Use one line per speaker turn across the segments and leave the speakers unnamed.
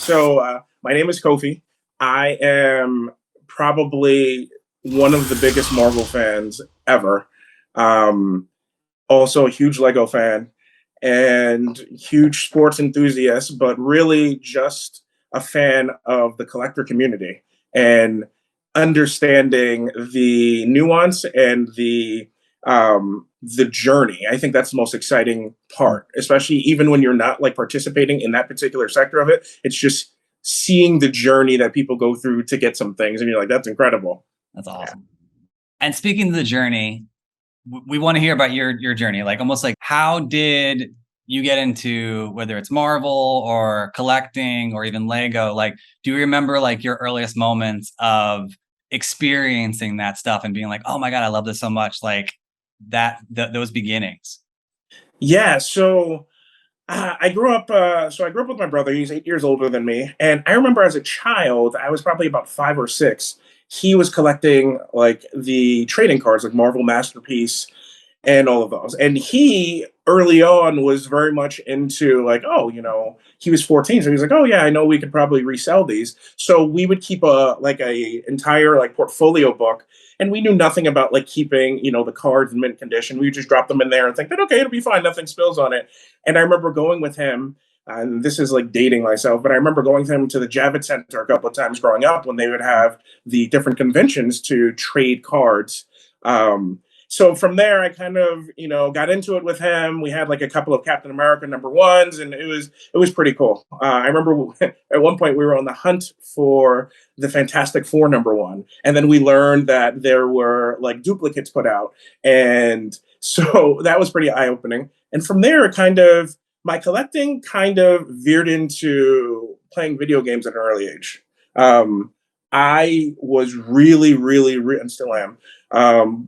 My name is Kofi. I am probably one of the biggest Marvel fans ever. Um, Also a huge Lego fan and huge sports enthusiast, but really just a fan of the collector community and understanding the nuance and the journey. I think that's the most exciting part, especially even when you're not like participating in that particular sector of it. It's just seeing the journey that people go through to get some things, and you're like, that's incredible.
That's awesome. And speaking of the journey, we want to hear about your journey. Like almost like how did you get into whether it's Marvel or collecting or even Lego? Like, do you remember like your earliest moments of experiencing that stuff and being like, oh my God, I love this so much? Like those beginnings.
Yeah, so I grew up. I grew up with my brother. He's 8 years older than me, and I remember as a child, I was probably about 5 or 6. He was collecting like the trading cards, like Marvel Masterpiece, and all of those. And he early on was very much into like, oh, he was 14, so he was like, oh yeah, I know we could probably resell these. So we would keep a entire like portfolio book, and we knew nothing about like keeping the cards in mint condition. We would just drop them in there and think that okay, it'll be fine, nothing spills on it. And I remember going with him. And this is like dating myself, but I remember going with him to the Javits Center a couple of times growing up when they would have the different conventions to trade cards. So from there, I kind of, got into it with him. We had like a couple of Captain America #1s, and it was pretty cool. I remember at one point we were on the hunt for the Fantastic Four #1, and then we learned that there were like duplicates put out, and so that was pretty eye opening. And from there, it kind of my collecting kind of veered into playing video games at an early age. I was and still am,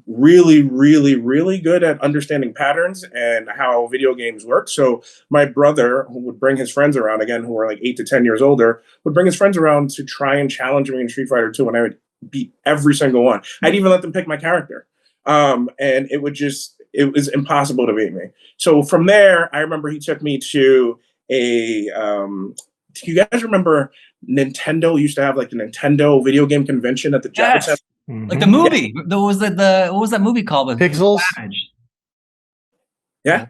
really, really, really good at understanding patterns and how video games work. So my brother, who would bring his friends around, again, who were like 8 to 10 years older, would bring his friends around to try and challenge me in Street Fighter 2, and I would beat every single one. I'd even let them pick my character. And it was impossible to beat me. So from there, I remember he took me to do you guys remember Nintendo used to have like the Nintendo video game convention at the Javits Center?
Mm-hmm. Like the movie. Yeah. What was that movie called? With
Pixels?
Yeah.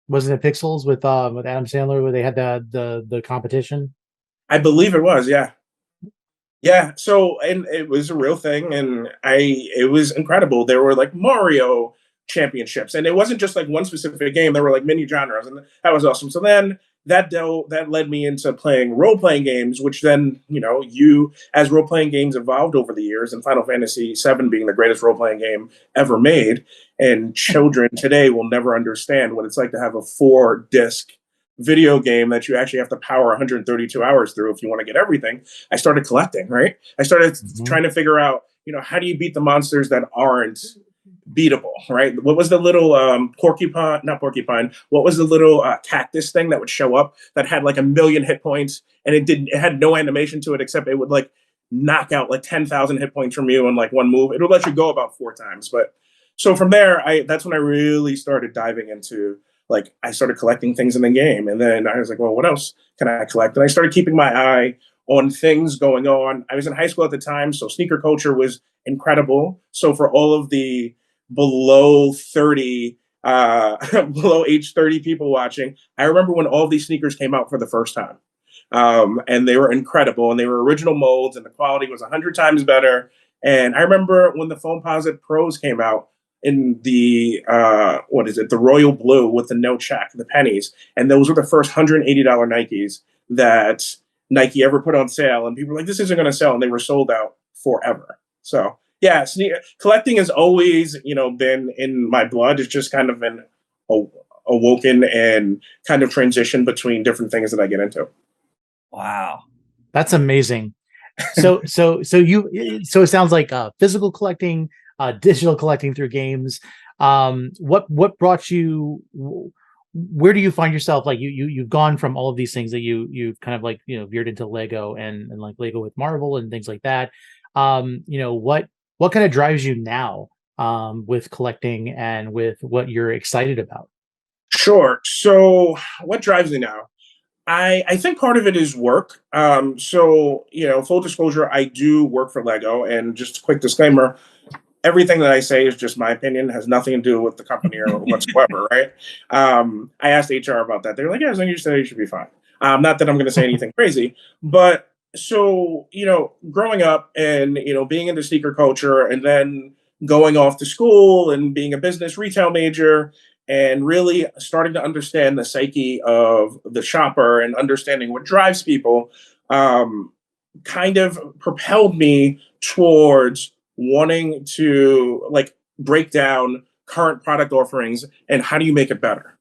Wasn't it Pixels with Adam Sandler where they had the competition?
I believe it was, yeah. Yeah, so and it was a real thing, and it was incredible. There were like Mario championships, and it wasn't just like one specific game. There were like many genres, and that was awesome. So then that led me into playing role playing games, which then you as role playing games evolved over the years, and Final Fantasy VII being the greatest role playing game ever made, and children today will never understand what it's like to have a 4-disc video game that you actually have to power 132 hours through if you want to get everything. I started collecting, right? I started trying to figure out, how do you beat the monsters that aren't beatable, right? What was the little not porcupine, what was the little cactus thing that would show up that had like 1,000,000 hit points, and it had no animation to it except it would like knock out like 10,000 hit points from you in like one move. It would let you go about 4 times. But so from there, that's when I really started diving into like I started collecting things in the game, and then I was like, well, what else can I collect? And I started keeping my eye on things going on. I was in high school at the time, so sneaker culture was incredible. So for all of the below 30, below age 30 people watching, I remember when all these sneakers came out for the first time. And they were incredible, and they were original molds, and the quality was 100 times better. And I remember when the Foamposite Pros came out, in the the royal blue with the no check, the pennies, and those were the first $180 Nikes that Nike ever put on sale, and people were like, this isn't going to sell, and they were sold out forever. So yeah, collecting has always been in my blood. It's just kind of been awoken and kind of transitioned between different things that I get into.
Wow,
that's amazing. So it sounds like physical collecting, digital collecting through games. What brought you? Where do you find yourself? Like you've gone from all of these things that you've kind of like veered into Lego and like Lego with Marvel and things like that. What kind of drives you now with collecting and with what you're excited about?
Sure. So what drives me now? I think part of it is work. So, full disclosure, I do work for Lego, and just a quick disclaimer: everything that I say is just my opinion, has nothing to do with the company or whatsoever, right? I asked HR about that. They're like, yeah, as long as you say you should be fine. Not that I'm going to say anything crazy, but so, growing up and, being into sneaker culture and then going off to school and being a business retail major and really starting to understand the psyche of the shopper and understanding what drives people, um, kind of propelled me towards wanting to like break down current product offerings and how do you make it better.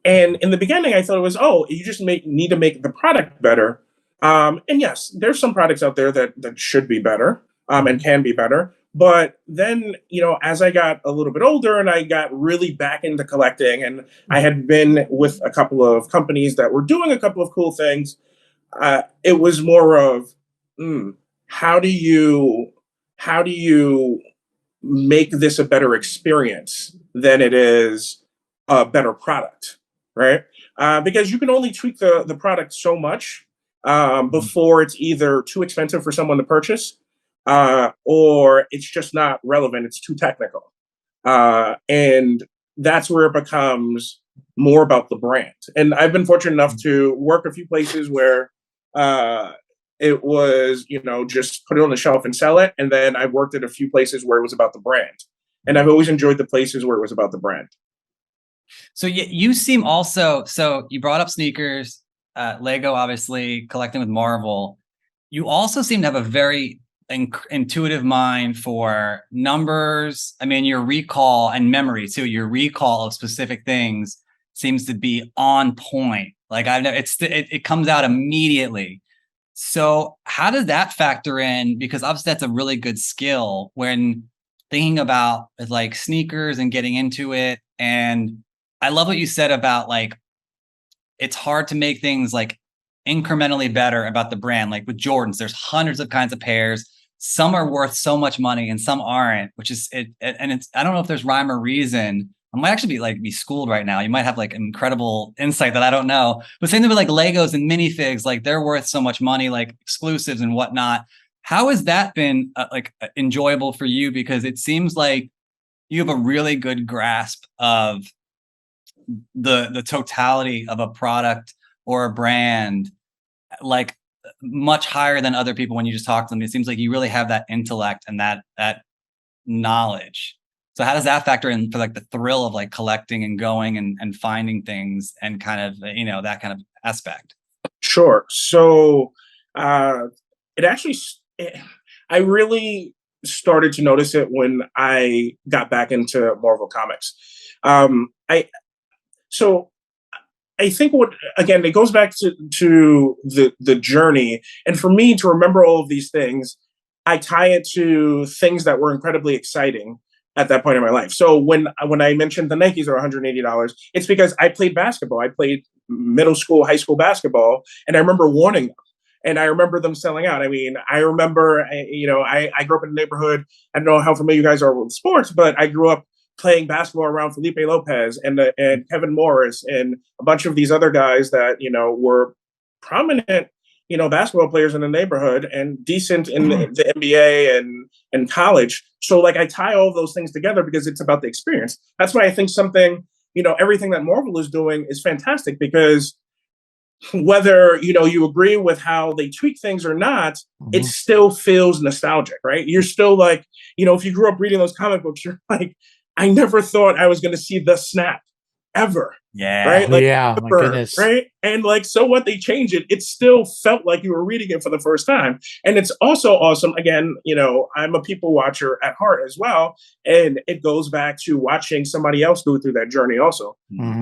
And in the beginning, I thought it was, oh, you just need to make the product better. And yes, there's some products out there that should be better, and can be better. But then, as I got a little bit older and I got really back into collecting, and I had been with a couple of companies that were doing a couple of cool things, it was more of, mm, how do you how do you make this a better experience than it is a better product, right? Because you can only tweak the product so much, before it's either too expensive for someone to purchase, or it's just not relevant. It's too technical, and that's where it becomes more about the brand. And I've been fortunate enough to work a few places where uh, it was, just put it on the shelf and sell it. And then I worked at a few places where it was about the brand. And I've always enjoyed the places where it was about the brand.
So you seem also, so you brought up sneakers, Lego, obviously collecting with Marvel. You also seem to have a very intuitive mind for numbers. I mean, your recall and memory too, your recall of specific things seems to be on point. Like I've never, it comes out immediately. So how does that factor in? Because obviously that's a really good skill when thinking about like sneakers and getting into it. And I love what you said about like, it's hard to make things like incrementally better about the brand. Like with Jordans, there's hundreds of kinds of pairs. Some are worth so much money and some aren't, which is it. And it's, I don't know if there's rhyme or reason. I might actually be schooled right now. You might have like incredible insight that I don't know. But same thing with like Legos and minifigs, like they're worth so much money, like exclusives and whatnot. How has that been enjoyable for you? Because it seems like you have a really good grasp of the totality of a product or a brand, like much higher than other people when you just talk to them. It seems like you really have that intellect and that knowledge. So how does that factor in for like the thrill of like collecting and going and finding things and kind of, that kind of aspect?
Sure. So it actually, I really started to notice it when I got back into Marvel Comics. I so I think what, again, it goes back to the journey, and for me to remember all of these things, I tie it to things that were incredibly exciting at that point in my life. So when I mentioned the Nikes are $180, it's because I played basketball. I played middle school, high school basketball, and I remember wanting them. And I remember them selling out. I mean, I remember, I grew up in a neighborhood. I don't know how familiar you guys are with sports, but I grew up playing basketball around Felipe Lopez and Kevin Morris and a bunch of these other guys that were prominent basketball players in the neighborhood and decent in the NBA and college. So like I tie all of those things together because it's about the experience. That's why I think everything that Marvel is doing is fantastic, because whether you agree with how they tweak things or not, it still feels nostalgic, right? You're still like, if you grew up reading those comic books, you're like, I never thought I was going to see the snap ever.
Yeah.
Right. Like,
Yeah. My goodness.
right. And like, so what, they change it. It still felt like you were reading it for the first time. And it's also awesome. Again, I'm a people watcher at heart as well. And it goes back to watching somebody else go through that journey also.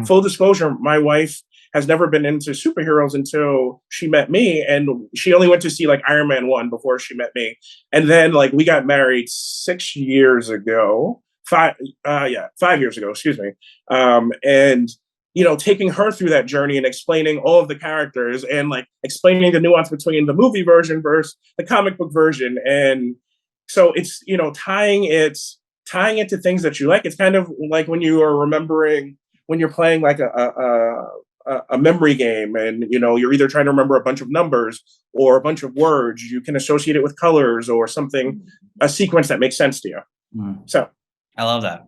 Full disclosure, my wife has never been into superheroes until she met me. And she only went to see like Iron Man 1 before she met me. And then like we got married 6 years ago. 5 years ago, excuse me. And taking her through that journey and explaining all of the characters and like explaining the nuance between the movie version versus the comic book version. And so it's, tying it to things that you like. It's kind of like when you are remembering when you're playing like a a memory game, and you're either trying to remember a bunch of numbers or a bunch of words. You can associate it with colors or something, a sequence that makes sense to you. So
I love that.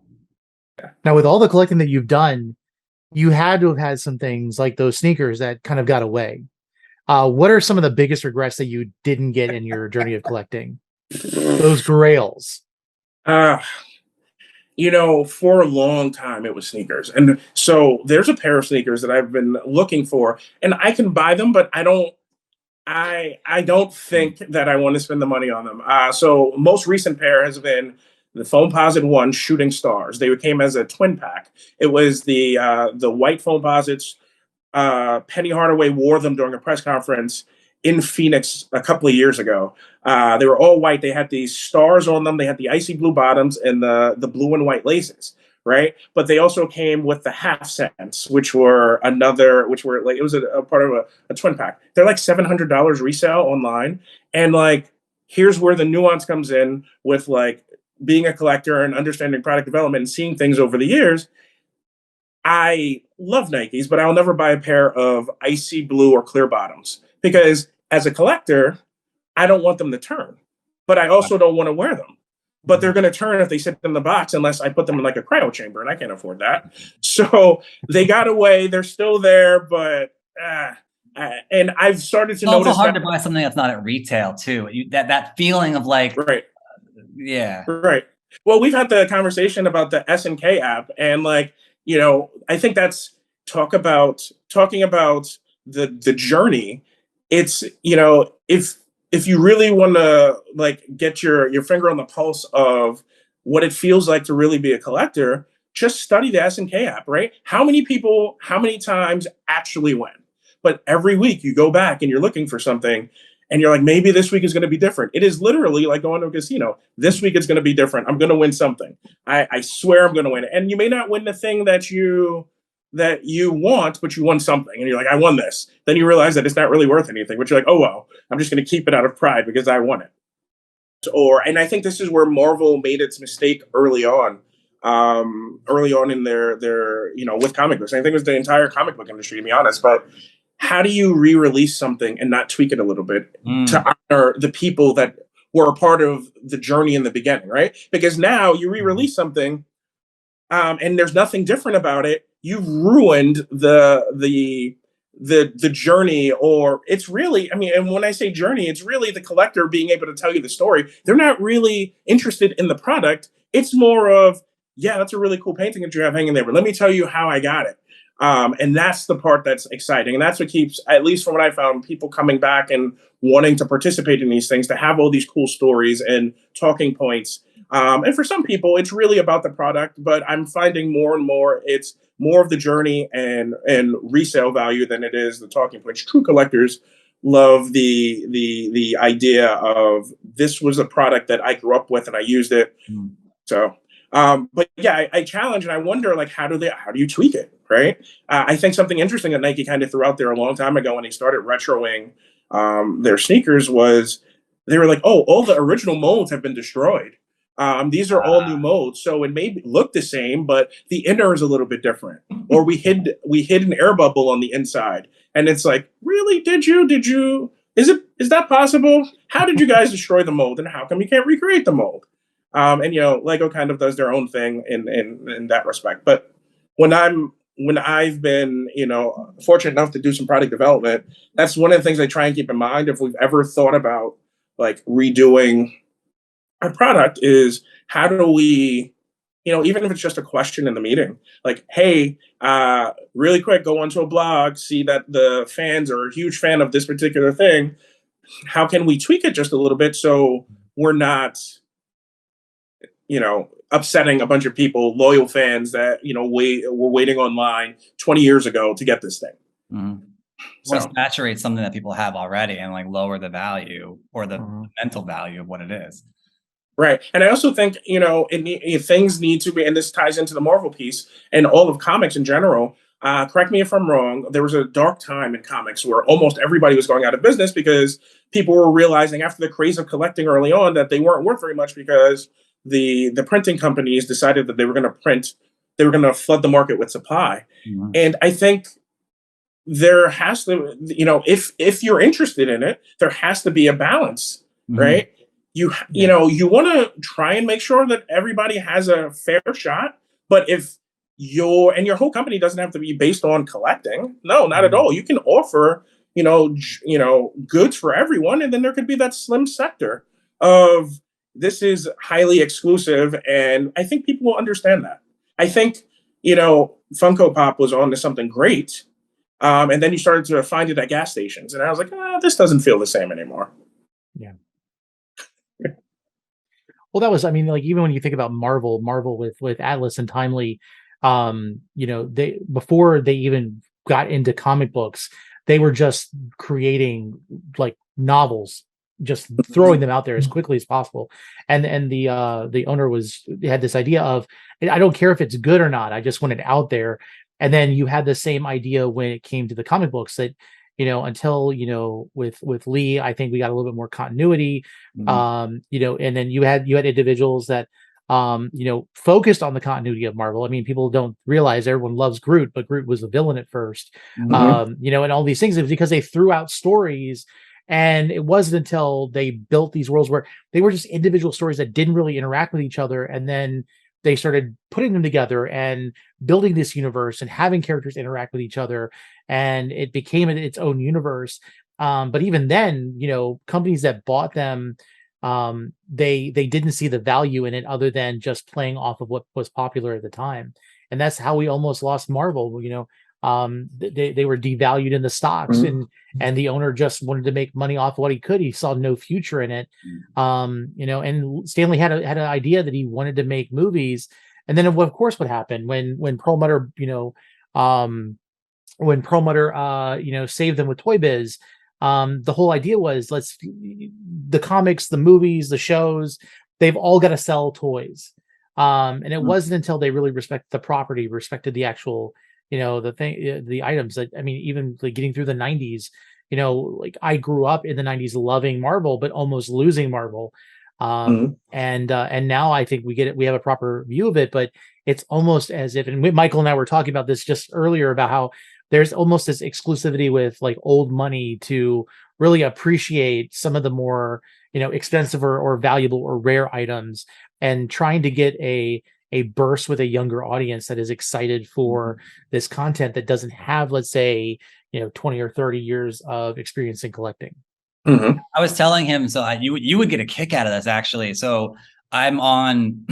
Now, with all the collecting that you've done, you had to have had some things like those sneakers that kind of got away. What are some of the biggest regrets that you didn't get in your journey of collecting? Those grails.
For a long time it was sneakers. And so there's a pair of sneakers that I've been looking for, and I can buy them, but I don't think that I want to spend the money on them. So most recent pair has been the Foamposite One Shooting Stars. They came as a twin pack. It was the white Foamposites. Penny Hardaway wore them during a press conference in Phoenix a couple of years ago. They were all white. They had these stars on them. They had the icy blue bottoms and the blue and white laces, right? But they also came with the half cents, which were like, it was a part of a twin pack. They're like $700 resale online. And like, here's where the nuance comes in with like being a collector and understanding product development and seeing things over the years. I love Nikes, but I'll never buy a pair of icy blue or clear bottoms because as a collector, I don't want them to turn, but I also don't want to wear them. But they're going to turn if they sit in the box unless I put them in like a cryo chamber, and I can't afford that. So they got away. They're still there, but and I've started to notice
it's also hard to buy something that's not at retail too. That feeling of like,
right,
yeah,
right. Well, we've had the conversation about the SNK app, and like, I think that's talking about the journey. It's, if you really want to like get your finger on the pulse of what it feels like to really be a collector, just study the SNK app, right? How many times actually win? But every week you go back and you're looking for something and you're like, maybe this week is going to be different. It is literally like going to a casino. This week it's going to be different. I'm going to win something. I swear I'm going to win it. And you may not win the thing that you want, but you won something. And you're like, I won this. Then you realize that it's not really worth anything, but you're like, oh, well, I'm just going to keep it out of pride because I won it. And I think this is where Marvel made its mistake early on in their with comic books. I think it was the entire comic book industry, to be honest. But how do you re-release something and not tweak it a little bit to honor the people that were a part of the journey in the beginning, right? Because now you re-release something and there's nothing different about it. You've ruined the journey, or it's really, and when I say journey, it's really the collector being able to tell you the story. They're not really interested in the product. It's more of, yeah, that's a really cool painting that you have hanging there, but let me tell you how I got it. And that's the part that's exciting. And that's what keeps, at least from what I found, people coming back and wanting to participate in these things, to have all these cool stories and talking points. And for some people, it's really about the product, but I'm finding more and more it's more of the journey and resale value than it is the talking points. True collectors love the idea of, this was a product that I grew up with and I used it. So but yeah, I challenge and I wonder, like, how do you tweak it, right? I think something interesting that Nike kind of threw out there a long time ago when they started retroing their sneakers was, they were like, oh, all the original molds have been destroyed. These are all new molds, so it may look the same, but the inner is a little bit different. Or we hid an air bubble on the inside, and it's like, really? Did you? Is that possible? How did you guys destroy the mold, and how come you can't recreate the mold? And Lego kind of does their own thing in that respect. But when I've been fortunate enough to do some product development, that's one of the things I try and keep in mind if we've ever thought about like redoing our product, is how do we, even if it's just a question in the meeting, like, hey, really quick, go onto a blog, see that the fans are a huge fan of this particular thing. How can we tweak it just a little bit so we're not upsetting a bunch of people, loyal fans that, were waiting online 20 years ago to get this thing.
Mm-hmm. So want to saturate something that people have already and like lower the value or the mental value of what it is.
Right. And I also think, things need to be, and this ties into the Marvel piece and all of comics in general. Correct me if I'm wrong. There was a dark time in comics where almost everybody was going out of business because people were realizing after the craze of collecting early on that they weren't worth very much because the printing companies decided that they were going to flood the market with supply. And I think there has to, if you're interested in it, there has to be a balance, right? You want to try and make sure that everybody has a fair shot, but if your whole company doesn't have to be based on collecting. No, not at all. You can offer, goods for everyone, and then there could be that slim sector of this is highly exclusive, and I think people will understand that. I think, Funko Pop was on to something great, and then you started to find it at gas stations, and I was like, this doesn't feel the same anymore.
Yeah. Well, that was, I mean, like, even when you think about Marvel with Atlas and Timely, they, before they even got into comic books, they were just creating like novels, just throwing them out there as quickly as possible. And the owner had this idea of, I don't care if it's good or not, I just want it out there. And then you had the same idea when it came to the comic books, that until with Lee, I think we got a little bit more continuity. And then you had individuals that focused on the continuity of Marvel. I mean, people don't realize everyone loves Groot, but Groot was a villain at first. And all these things, it was because they threw out stories, and it wasn't until they built these worlds where they were just individual stories that didn't really interact with each other, and then they started putting them together and building this universe and having characters interact with each other, and it became its own universe. But even then, companies that bought them, they didn't see the value in it other than just playing off of what was popular at the time. And that's how we almost lost Marvel. They were devalued in the stocks, and the owner just wanted to make money off what he could. He saw no future in it. And Stanley had an idea that he wanted to make movies. And then of course what happened when Perlmutter, saved them with Toy Biz, the whole idea was, the comics, the movies, the shows, they've all got to sell toys. And it wasn't until they really respected the property, respected the actual, the items, that, I mean, even like getting through the 90s, like I grew up in the 90s loving Marvel, but almost losing Marvel. And now I think we have a proper view of it, but it's almost as if, and Michael and I were talking about this just earlier, about how there's almost this exclusivity with like old money to really appreciate some of the more, expensive or valuable or rare items, and trying to get a burst with a younger audience that is excited for this content that doesn't have, let's say, 20 or 30 years of experience in collecting.
I was telling him, so you would get a kick out of this, actually. So I'm on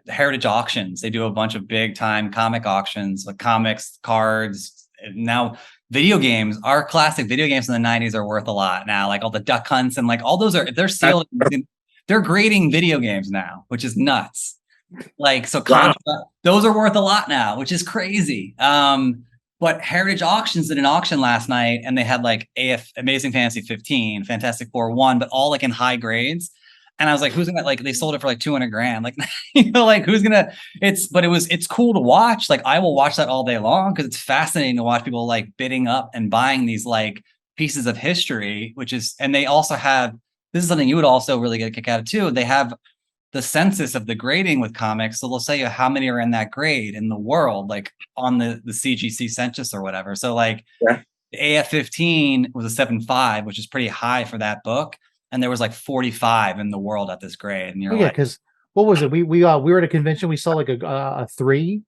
Heritage Auctions. They do a bunch of big time comic auctions, like comics, cards. Now video games, our classic video games in the 90s are worth a lot now. Like all the Duck Hunts and like all those they're selling, they're grading video games now, which is nuts. Like, so those are worth a lot now, which is crazy. But Heritage Auctions did an auction last night, and they had like Amazing Fantasy 15, Fantastic Four 1, but all like in high grades. And I was like, who's gonna, like, they sold it for like 200 grand. Like, like who's gonna, it's cool to watch. Like, I will watch that all day long because it's fascinating to watch people like bidding up and buying these like pieces of history, and they also have, this is something you would also really get a kick out of too. They have the census of the grading with comics. So they'll say how many are in that grade in the world, like on the CGC census or whatever. So like the AF-15 was a 7.5, which is pretty high for that book. And there was like 45 in the world at this grade. And you're
because what was it? We were at a convention. We saw like a 3,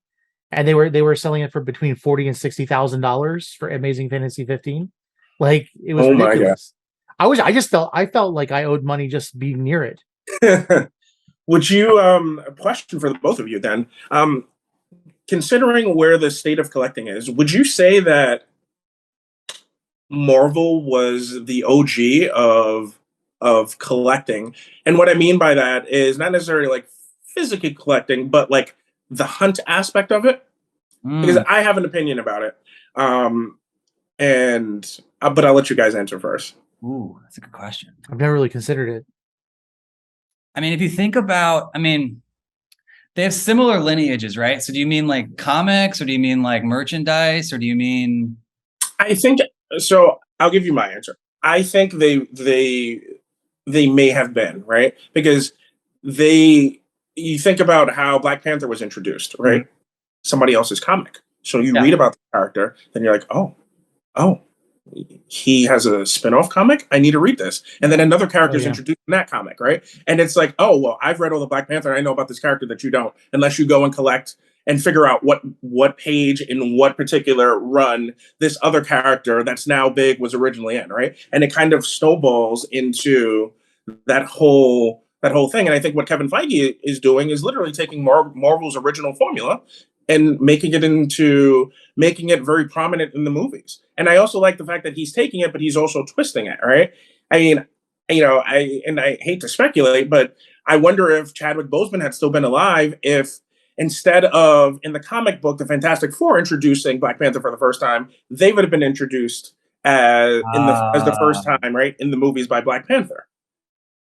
and they were selling it for between $40,000 and $60,000 for Amazing Fantasy 15. Like, it was ridiculous. I felt like I owed money just being near it.
Would you, a question for the both of you then, considering where the state of collecting is, would you say that Marvel was the OG of collecting? And what I mean by that is not necessarily like physically collecting, but like the hunt aspect of it. Because I have an opinion about it. But I'll let you guys answer first.
Ooh, that's a good question.
I've never really considered it.
I mean, if you think about, they have similar lineages, right? So do you mean like comics, or do you mean like merchandise, or do you mean?
I think so. I'll give you my answer. I think they may have been, right, because you think about how Black Panther was introduced, right? Somebody else's comic. So you read about the character, then you're like, oh, oh, he has a spin-off comic. I need to read this. And then another
Oh
character is
yeah.
introduced in that comic, right? And it's like, oh well, I've read all the Black Panther. I know about this character that you don't, unless you go and collect and figure out what page in what particular run this other character that's now big was originally in, right? And it kind of snowballs into that whole thing. And I think what Kevin Feige is doing is literally taking Marvel's original formula and making it very prominent in the movies. And I also like the fact that he's taking it, but he's also twisting it, right? I mean, I hate to speculate, but I wonder if Chadwick Boseman had still been alive if instead of in the comic book, the Fantastic Four introducing Black Panther for the first time, they would have been introduced as the first time, right, in the movies by Black Panther,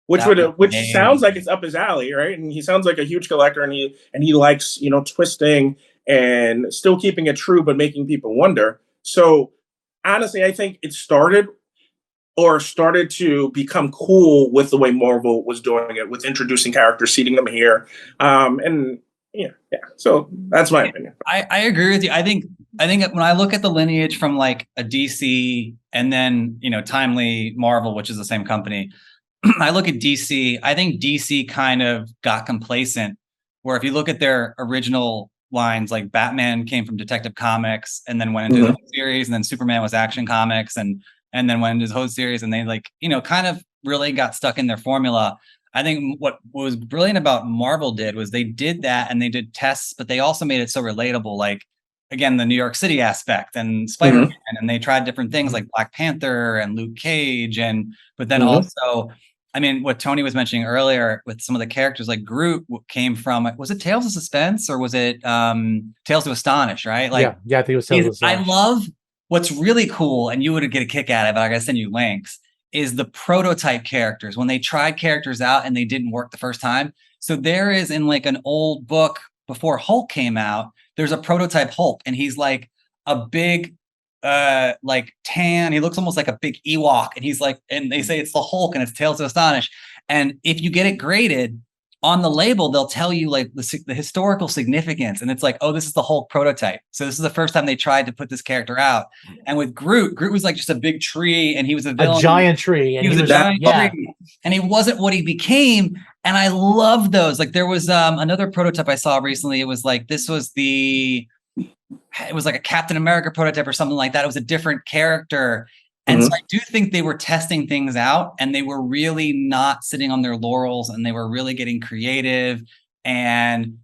That would
which
be
sounds like
amazing.
it's up his alley, right? And he sounds like a huge collector, and he likes twisting and still keeping it true, but making people wonder. So honestly, I think it started to become cool with the way Marvel was doing it, with introducing characters, seating them here, and yeah. So that's my opinion.
I agree with you. I think when I look at the lineage from like a DC and then timely Marvel, which is the same company, I look at DC. I think DC kind of got complacent. Where if you look at their original lines, like Batman came from Detective Comics and then went into his own series, and then Superman was Action Comics, and then went into his whole series, and they kind of really got stuck in their formula. I think what was brilliant about Marvel was they did that and they did tests, but they also made it so relatable. Like again, the New York City aspect and Spider-Man, and they tried different things like Black Panther and Luke Cage, but then also, I mean, what Tony was mentioning earlier with some of the characters, like Groot came from, was it Tales of Suspense or was it Tales to Astonish, right? Like,
yeah, I think it was Tales of
I
Astonish.
love what's really cool, and you would get a kick out of it, but I gotta send you links, is the prototype characters when they tried characters out and they didn't work the first time. So there is in like an old book before Hulk came out, there's a prototype Hulk, and he's like a big like tan, he looks almost like a big Ewok, and he's like, and they say it's the Hulk and it's Tales to Astonish. And if you get it graded on the label, they'll tell you like the historical significance, and it's like, oh, this is the Hulk prototype, so this is the first time they tried to put this character out. And with Groot was like just a big tree, and he was a villain,
a giant tree, and
he was a giant tree, and he wasn't what he became. And I love those. Like there was another prototype I saw recently. It was like it was like a Captain America prototype or something like that. It was a different character. And so I do think they were testing things out, and they were really not sitting on their laurels, and they were really getting creative. And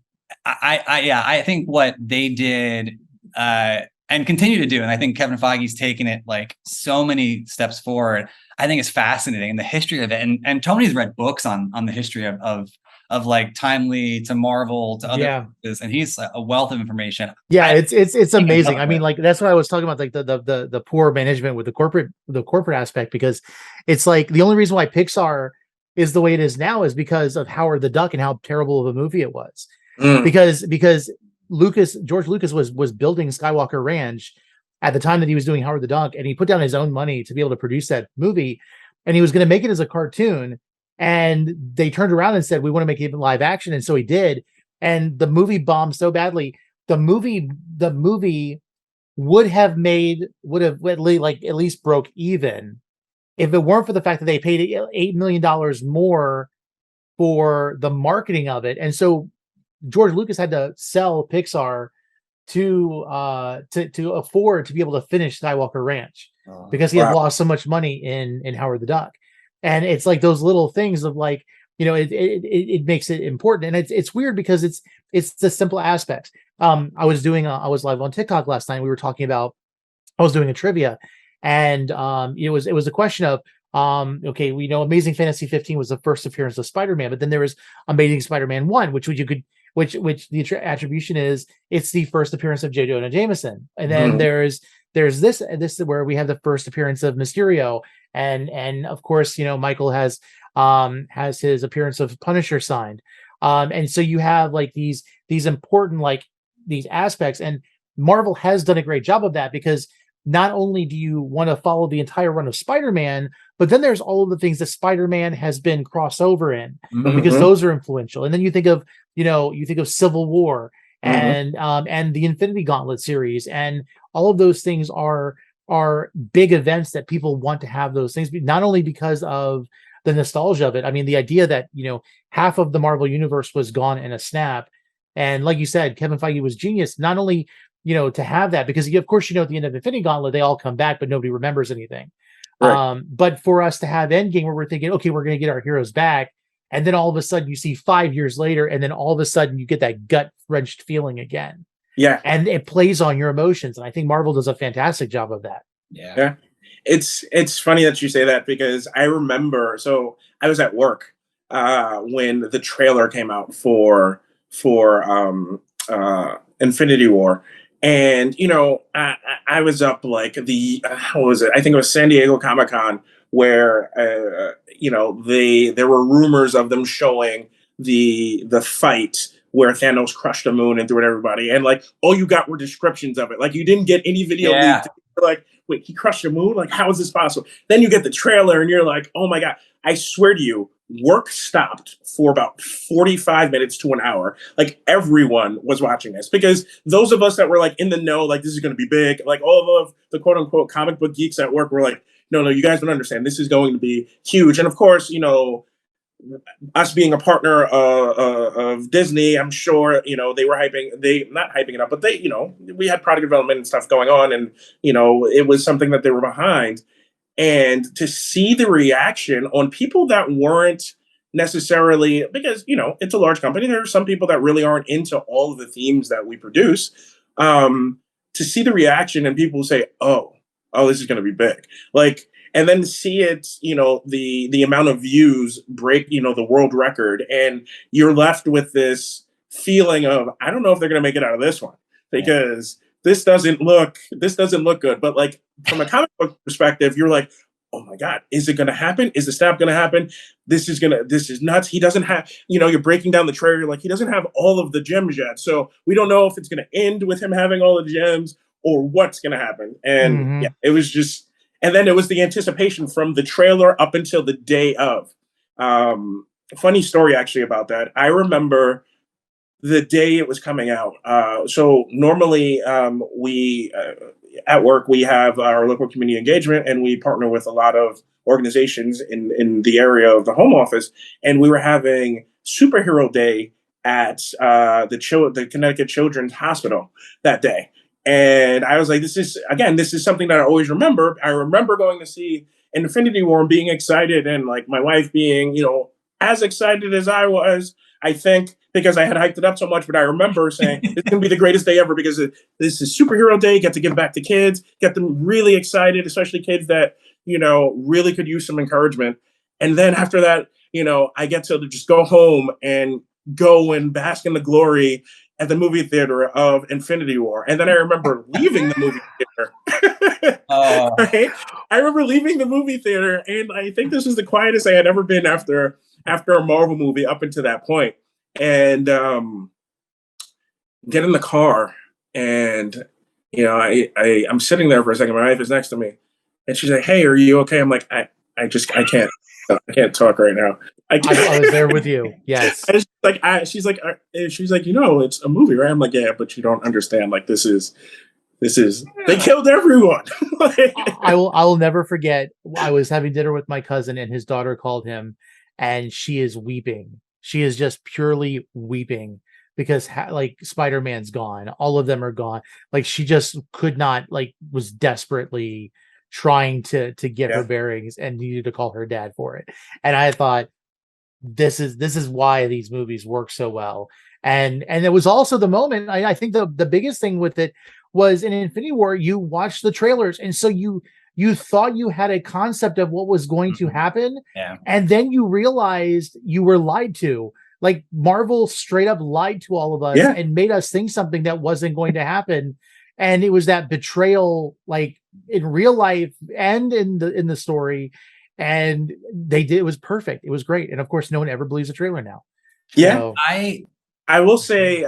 I think what they did and continue to do, and I think Kevin Feige's taken it like so many steps forward, I think is fascinating, and the history of it. And Tony's read books on the history of like Timely to Marvel to other places, and he's a wealth of information.
Yeah, it's amazing. I mean, like that's what I was talking about, like the poor management with the corporate aspect, because it's like the only reason why Pixar is the way it is now is because of Howard the Duck and how terrible of a movie it was. Because George Lucas was building Skywalker Ranch at the time that he was doing Howard the Duck, and he put down his own money to be able to produce that movie, and he was going to make it as a cartoon. And they turned around and said, we want to make it live action. And so he did. And the movie bombed so badly. The movie would have at least broke even if it weren't for the fact that they paid $8 million more for the marketing of it. And so George Lucas had to sell Pixar to afford to be able to finish Skywalker Ranch, because he had lost so much money in Howard the Duck. And it's like those little things of like, it makes it important. And it's weird because it's the simple aspects. I was live on TikTok last night. We were talking about, I was doing a trivia, and it was a question of, okay, we know Amazing Fantasy 15 was the first appearance of Spider-Man, but then there was Amazing Spider-Man 1, which the attribution is it's the first appearance of J. Jonah Jameson. And then there's this where we have the first appearance of Mysterio, and of course, Michael has his appearance of Punisher signed. And so you have like these important, like these aspects, and Marvel has done a great job of that, because not only do you want to follow the entire run of Spider-Man, but then there's all of the things that Spider-Man has been crossover in, because those are influential. And then you think of Civil War and the Infinity Gauntlet series, and all of those things are are big events that people want to have those things, not only because of the nostalgia of it. I mean, the idea that, half of the Marvel universe was gone in a snap. And like you said, Kevin Feige was genius, not only, to have that, because of course, at the end of Infinity Gauntlet, they all come back, but nobody remembers anything.
Right.
But for us to have Endgame where we're thinking, okay, we're going to get our heroes back. And then all of a sudden you see 5 years later, and then all of a sudden you get that gut wrenched feeling again.
Yeah.
And it plays on your emotions. And I think Marvel does a fantastic job of that.
Yeah. It's funny that you say that, because I remember, so I was at work when the trailer came out for Infinity War. And I was up like what was it? I think it was San Diego Comic-Con, where there were rumors of them showing the fight where Thanos crushed the moon and threw at everybody, and like all you got were descriptions of it. Like you didn't get any video leaked. Like, wait, he crushed the moon? Like, how is this possible? Then you get the trailer and you're like, oh my God. I swear to you, work stopped for about 45 minutes to an hour. Like everyone was watching this, because those of us that were like in the know, like this is going to be big, like all of the quote unquote comic book geeks at work were like, no, you guys don't understand. This is going to be huge. And of course, us being a partner of Disney, I'm sure, they were not hyping it up, but we had product development and stuff going on, and, it was something that they were behind. And to see the reaction on people that weren't necessarily, because, it's a large company, there are some people that really aren't into all of the themes that we produce, to see the reaction and people say, oh, this is going to be big. Like, and then see it, the amount of views break, the world record, and you're left with this feeling of, I don't know if they're going to make it out of this one, because this doesn't look good. But like from a comic book perspective, you're like, oh my God, is it going to happen? Is the snap going to happen? This is nuts. He doesn't have, you're breaking down the trailer, like he doesn't have all of the gems yet. So we don't know if it's going to end with him having all the gems or what's going to happen. And yeah, it was just, and then it was the anticipation from the trailer up until the day of. Funny story actually about that. I remember the day it was coming out. So normally we at work, we have our local community engagement, and we partner with a lot of organizations in the area of the home office. And we were having Superhero Day at the Connecticut Children's Hospital that day. And I was like, this is something that I always remember. I remember going to see Infinity War and being excited, and like my wife being, as excited as I was, I think, because I had hyped it up so much. But I remember saying, it's going to be the greatest day ever, because this is Superhero Day. Get to give back to kids, get them really excited, especially kids that, really could use some encouragement. And then after that, I get to just go home and go and bask in the glory at the movie theater of Infinity War. And then I remember leaving the movie theater. Right? I remember leaving the movie theater, and I think this was the quietest I had ever been after a Marvel movie up until that point. And get in the car, and I'm sitting there for a second. My wife is next to me, and she's like, "Hey, are you okay?" I'm like, I can't talk right now.
I was there with you. Yes.
She's like, it's a movie, right? I'm like, yeah, but you don't understand. Like, this is they killed everyone.
I will never forget. I was having dinner with my cousin, and his daughter called him, and she is weeping. She is just purely weeping because like Spider-Man's gone. All of them are gone. Like she just could not, like was desperately trying to get her bearings and needed to call her dad for it. And I thought, this is why these movies work so well. And it was also the moment, I think the biggest thing with it was in Infinity War, you watched the trailers, and so you thought you had a concept of what was going to happen, and then you realized you were lied to. Like Marvel straight up lied to all of us and made us think something that wasn't going to happen. And it was that betrayal, like in real life and in the story. And they did, it was perfect. It was great. And of course, no one ever believes a trailer now.
Yeah. So, I will say,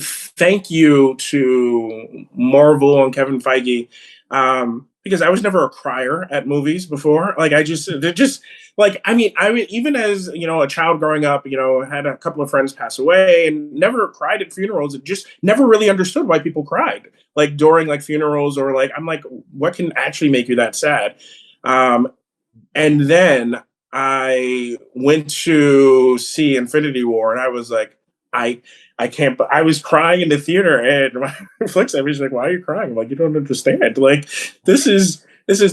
thank you to Marvel and Kevin Feige, because I was never a crier at movies before. Like they're just like, I mean, even as, you know, a child growing up, you know, had a couple of friends pass away and never cried at funerals. It just never really understood why people cried like during like funerals, or like, I'm like, what can actually make you that sad? Um, and then I went to see Infinity War, and I was like, I I can't. I was crying in the theater, and my flick was like, "Why are you crying?" I'm like, you don't understand. Like this is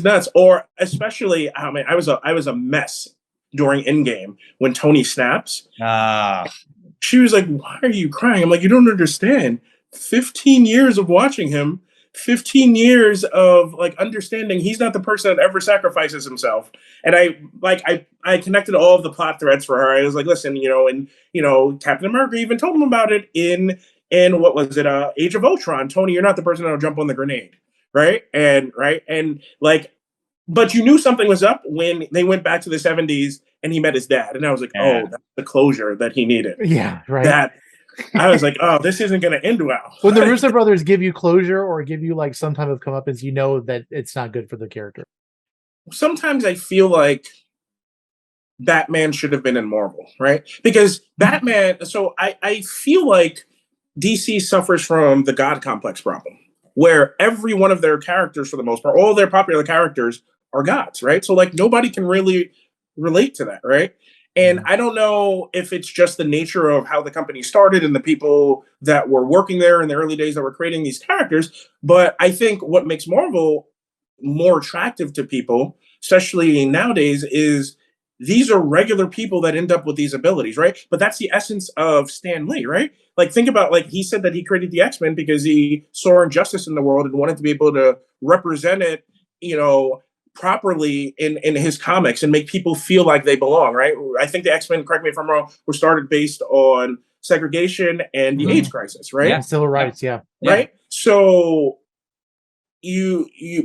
nuts. Or especially, I mean, I was a mess during Endgame when Tony snaps.
Ah,
She was like, "Why are you crying?" I'm like, "You don't understand. 15 years of watching him, 15 years of like understanding he's not the person that ever sacrifices himself." And I connected all of the plot threads for her. I was like, "Listen, you know, and you know, Captain America even told him about it in what was it, Age of Ultron. Tony, you're not the person that'll jump on the grenade." Right? And like, but you knew something was up when they went back to the 70s and he met his dad. And I was like,
yeah.
"Oh, that's the closure that he needed."
Yeah, right.
That I was like, "Oh, this isn't going to end well."
When the Russo brothers give you closure or give you like some type of comeuppance, you know that it's not good for the character.
Sometimes I feel like Batman should have been in Marvel, right? Because Batman, so I feel like DC suffers from the God complex problem, where every one of their characters, for the most part, all their popular characters are gods, right? So like nobody can really relate to that, right? And
Mhm.
I don't know if it's just the nature of how the company started and the people that were working there in the early days that were creating these characters, but I think what makes Marvel more attractive to people, especially nowadays, is these are regular people that end up with these abilities, right? But that's the essence of Stan Lee, right? Like, think about, like, he said that he created the X-Men because he saw injustice in the world and wanted to be able to represent it, you know, properly in his comics and make people feel like they belong, right? I think the X-Men, correct me if I'm wrong, were started based on segregation and the
Mhm.
AIDS crisis,
Yeah.
right?
And civil
Yeah.
rights, yeah.
Yeah.
Right? So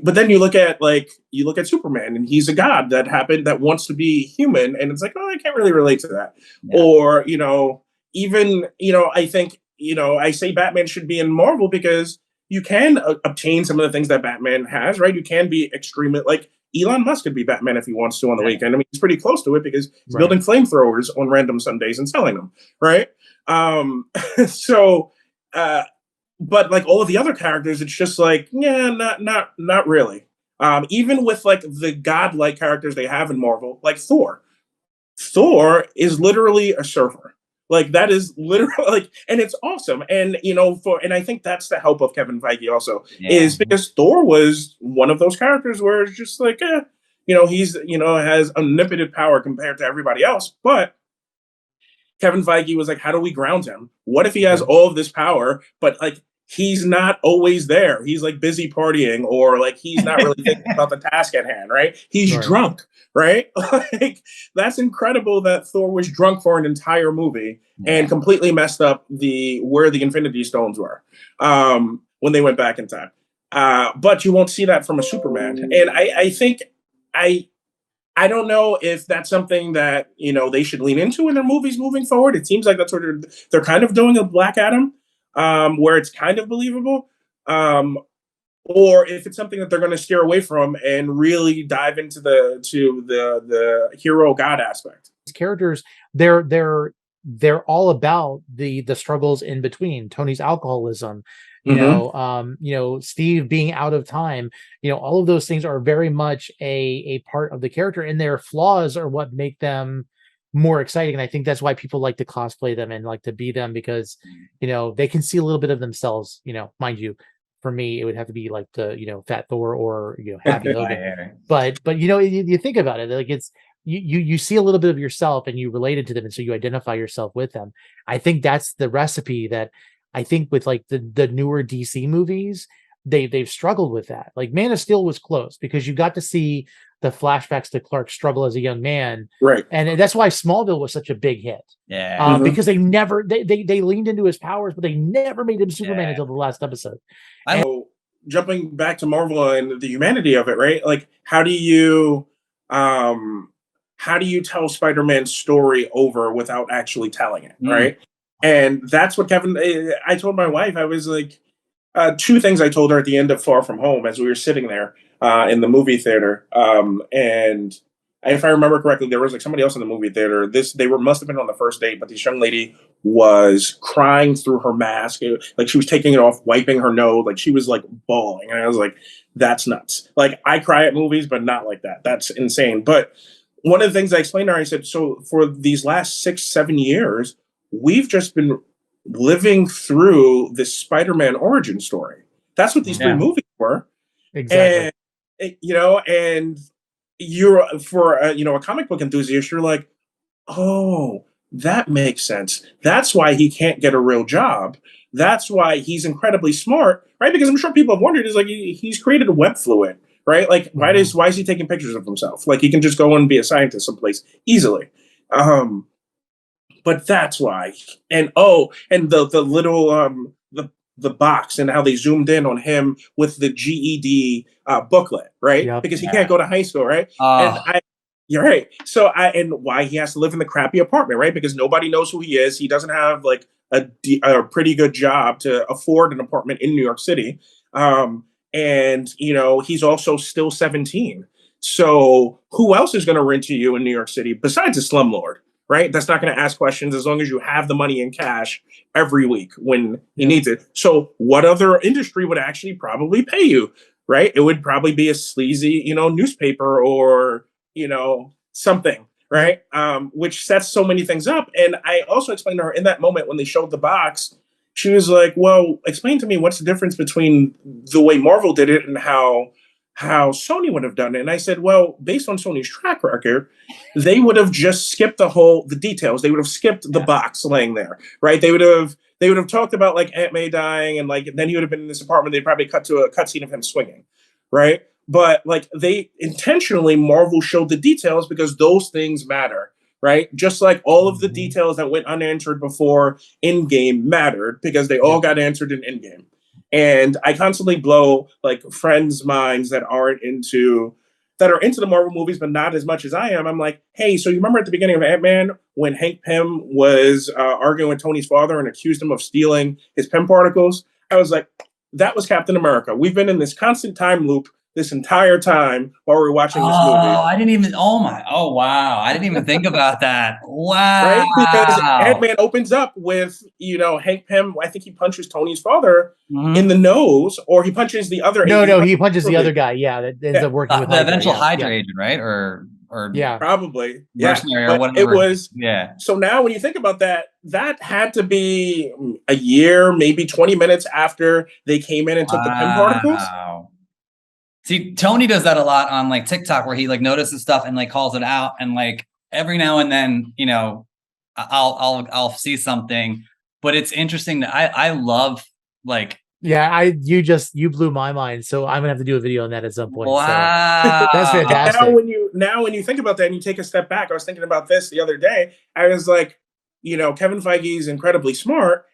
but then you look at, like, you look at Superman, and he's a god that wants to be human, and it's like, oh, I can't really relate to that.
Yeah.
Or, you know, even, you know, I think, you know, I say Batman should be in Marvel because you can obtain some of the things that Batman has, right? You can be extremely, like, Elon Musk could be Batman if he wants to on the
Right.
weekend. I mean, he's pretty close to it because he's
Right.
building flamethrowers on random Sundays and selling them, right? So uh but like all of the other characters, it's just like, yeah, not really. Even with like the godlike characters they have in Marvel, like Thor. Thor is literally a surfer. Like that is literally like, and it's awesome. And you know, and I think that's the help of Kevin Feige also,
Yeah.
is because Thor was one of those characters where it's just like, you know, he's, you know, has omnipotent power compared to everybody else, but Kevin Feige was like, how do we ground him? What if he has all of this power, but like he's not always there? He's like busy partying, or like he's not really thinking about the task at hand, right? He's
Right.
drunk, right? Like that's incredible that Thor was drunk for an entire movie
Yeah.
and completely messed up the where the Infinity Stones were when they went back in time. But you won't see that from a Superman, and I think I I don't know if that's something that, you know, they should lean into in their movies moving forward. It seems like that's what they're kind of doing with Black Adam, where it's kind of believable, or if it's something that they're going to steer away from and really dive into the hero god aspect.
These characters, they're all about the struggles in between. Tony's alcoholism,
Mm-hmm.
Steve being out of time, all of those things are very much a part of the character, and their flaws are what make them more exciting. And I think that's why people like to cosplay them and like to be them, because they can see a little bit of themselves. Mind you, for me, it would have to be like the Fat Thor or Happy Hogan. But you think about it, like it's you see a little bit of yourself and you related to them, and so you identify yourself with them. I think that's the recipe that I think with like the newer DC movies, they've struggled with that. Like Man of Steel was close because you got to see the flashbacks to Clark's struggle as a young man,
Right.
and that's why Smallville was such a big hit.
Yeah.
Because they never they leaned into his powers, but they never made him Superman until the last episode.
So jumping back to Marvel and the humanity of it, right? Like, um, how do you tell Spider-Man's story over without actually telling it, right? And that's what I told my wife. I was like, two things I told her at the end of Far From Home as we were sitting there in the movie theater. And if I remember correctly, there was like somebody else in the movie theater. They were must have been on the first date, but this young lady was crying through her mask. Like she was taking it off, wiping her nose, like she was like bawling. And I was like, that's nuts. Like I cry at movies, but not like that. That's insane. But one of the things I explained to her, I said, so for these last 6, 7 years, we've just been living through this Spider-Man origin story. That's what these three movies were.
Exactly.
And and you're for a comic book enthusiast, you're like, oh, that makes sense. That's why he can't get a real job. That's why he's incredibly smart, right? Because I'm sure people have wondered, is like he's created a web fluid, right? Like why is he taking pictures of himself? Like he can just go and be a scientist someplace easily. But that's why. And and the little the box and how they zoomed in on him with the GED booklet, right?
Yep.
Because he can't go to high school, right? And you're right. So and why he has to live in the crappy apartment, right? Because nobody knows who he is. He doesn't have like a pretty good job to afford an apartment in New York City. And he's also still 17. So who else is going to rent to you in New York City besides a slumlord, right? That's not going to ask questions as long as you have the money in cash every week when you need it. So what other industry would actually probably pay you, right? It would probably be a sleazy, newspaper or, something, right? Which sets so many things up. And I also explained to her in that moment when they showed the box, she was like, well, explain to me what's the difference between the way Marvel did it and how Sony would have done it. And I said, well, based on Sony's track record, they would have just skipped the details. They would have skipped the box laying there, right? They would have talked about like Aunt May dying and like then he would have been in this apartment. They'd probably cut to a cutscene of him swinging, right? But like they intentionally, Marvel showed the details because those things matter, right? Just like all of the details that went unanswered before Endgame mattered because they all got answered in Endgame. And I constantly blow like friends' minds that are into the Marvel movies, but not as much as I am. I'm like, hey, so you remember at the beginning of Ant-Man when Hank Pym was arguing with Tony's father and accused him of stealing his Pym particles? I was like, that was Captain America. We've been in this constant time loop this entire time while we're watching this movie.
I didn't even. Oh wow! I didn't even think about that. Wow!
Right, because Ant-Man opens up with Hank Pym. I think he punches Tony's father in the nose, or he punches the other.
No, he punches the other guy. Yeah, that ends up working with
the eventual Hydra agent, right? Or
probably
mercenary or whatever.
It was So now when you think about that, that had to be a year, maybe 20 minutes after they came in and took the Pym particles.
See, Tony does that a lot on like TikTok where he like notices stuff and like calls it out. And like every now and then, I'll see something, but it's interesting that I love like,
you blew my mind. So I'm gonna have to do a video on that at some point.
Wow.
So that's fantastic.
Now when you think about that and you take a step back, I was thinking about this the other day. I was like, Kevin Feige is incredibly smart.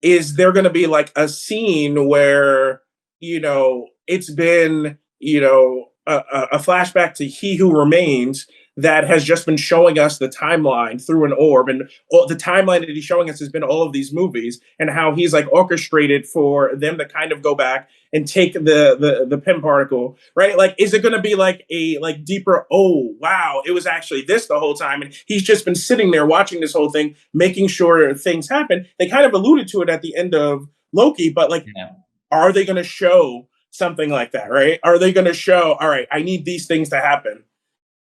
Is there going to be like a scene where, it's been, a flashback to He Who Remains that has just been showing us the timeline through an orb, and the timeline that he's showing us has been all of these movies and how he's like orchestrated for them to kind of go back and take the Pym particle, right? Like, is it going to be like a deeper? Oh wow, it was actually this the whole time, and he's just been sitting there watching this whole thing, making sure things happen. They kind of alluded to it at the end of Loki, but like, are they going to show something like that, right? Are they going to show, all right, I need these things to happen,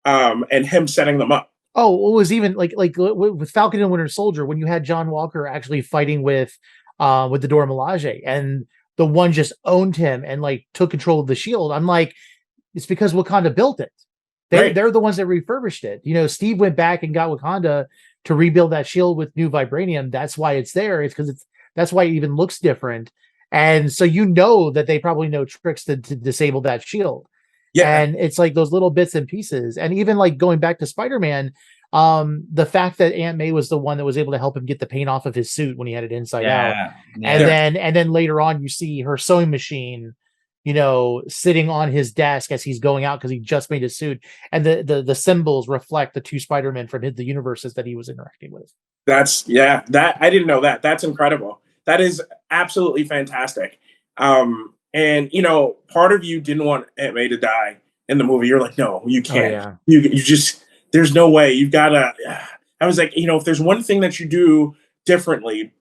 and him setting them up?
Oh, it was even like with Falcon and Winter Soldier when you had John Walker actually fighting with the Dora Milaje, and the one just owned him and like took control of the shield. I'm like, it's because Wakanda built it. They're the ones that refurbished it. Steve went back and got Wakanda to rebuild that shield with new vibranium. That's why it's there. It's because that's why it even looks different. And so that they probably know tricks to disable that shield. Yeah. And it's like those little bits and pieces. And even like going back to Spider-Man, the fact that Aunt May was the one that was able to help him get the paint off of his suit when he had it inside out. And then later on you see her sewing machine, sitting on his desk as he's going out because he just made his suit. And the symbols reflect the two Spider-Men from the universes that he was interacting with.
That I didn't know that. That's incredible. That is absolutely fantastic. And part of you didn't want Aunt May to die in the movie. You're like, no, you
Oh
can't.
yeah.
You just there's no way. You've gotta. I was like, if there's one thing that you do differently,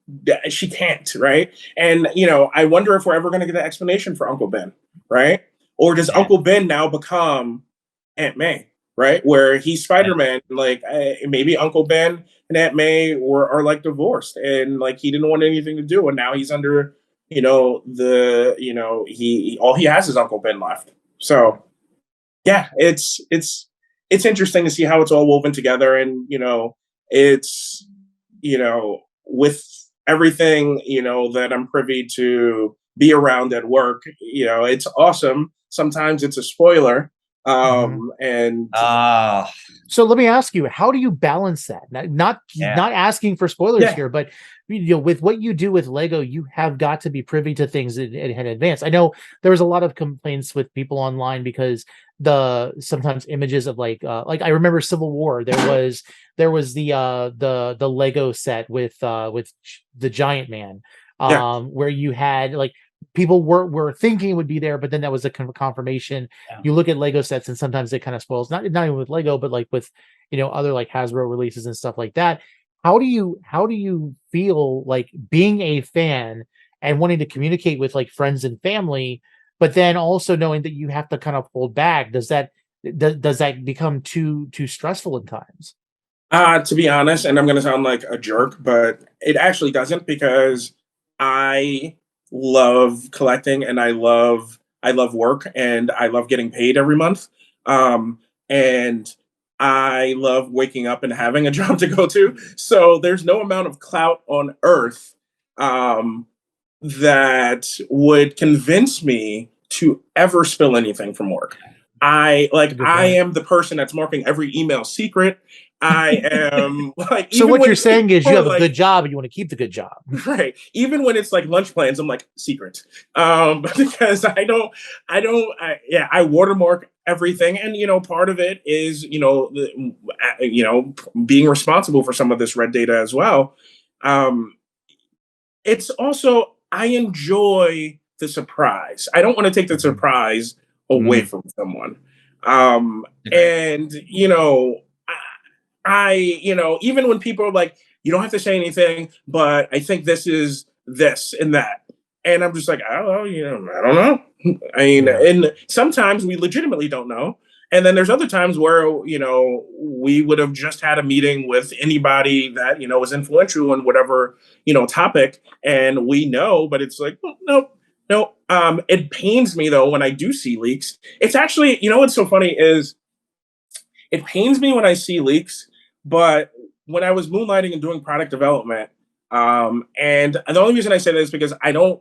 she can't, right? And I wonder if we're ever going to get an explanation for Uncle Ben, right? Or does
Yeah.
Uncle Ben now become Aunt May, right? Where he's Spider Man, like maybe Uncle Ben and Aunt May are like divorced, and like he didn't want anything to do, and now he's under, he all he has is Uncle Ben left. So yeah, it's interesting to see how it's all woven together, and it's with everything that I'm privy to be around at work, it's awesome. Sometimes it's a spoiler,
Mhm.
and
Ah,
So let me ask you, how do you balance that? Not
yeah.
not asking for spoilers
yeah,
here, but with what you do with Lego, you have got to be privy to things in advance. I know there was a lot of complaints with people online because the sometimes images of like I remember Civil War, there was the Lego set with the Giant Man,
yeah,
where you had like people were thinking it would be there, but then that was a confirmation.
Yeah.
You look at Lego sets and sometimes it kind of spoils, not even with Lego, but like with other like Hasbro releases and stuff like that. How do you feel like being a fan and wanting to communicate with like friends and family, but then also knowing that you have to kind of hold back? Does that become too stressful at times?
to be honest, and I'm going to sound like a jerk, but it actually doesn't, because I love collecting, and I love work, and I love getting paid every month. And I love waking up and having a job to go to. So there's no amount of clout on earth um, that would convince me to ever spill anything from work.
That's a good
I
point.
am the person that's marking every email secret. I am like,
So
even
what you're
when
saying is you
people are
have a good
like,
job and you want to keep the good job.
right, even when it's like lunch plans, I'm like, secret. Because yeah, I watermark everything, and part of it is being responsible for some of this red data as well. Um, it's also, I enjoy the surprise. I don't want to take the
Mhm.
surprise away
Mm,
from someone. Um,
agree.
and even when people are like, you don't have to say anything, but I think this is this and that. And I'm just like, I don't know, I don't know. I mean,
Yeah.
and sometimes we legitimately don't know. And then there's other times where, we would have just had a meeting with anybody that, was influential in whatever, topic, and we know, but it's like, "Oh, nope, nope." It pains me though when I do see leaks. It's actually, what's so funny is it pains me when I see leaks, but when I was moonlighting and doing product development, and the only reason I say that is because I don't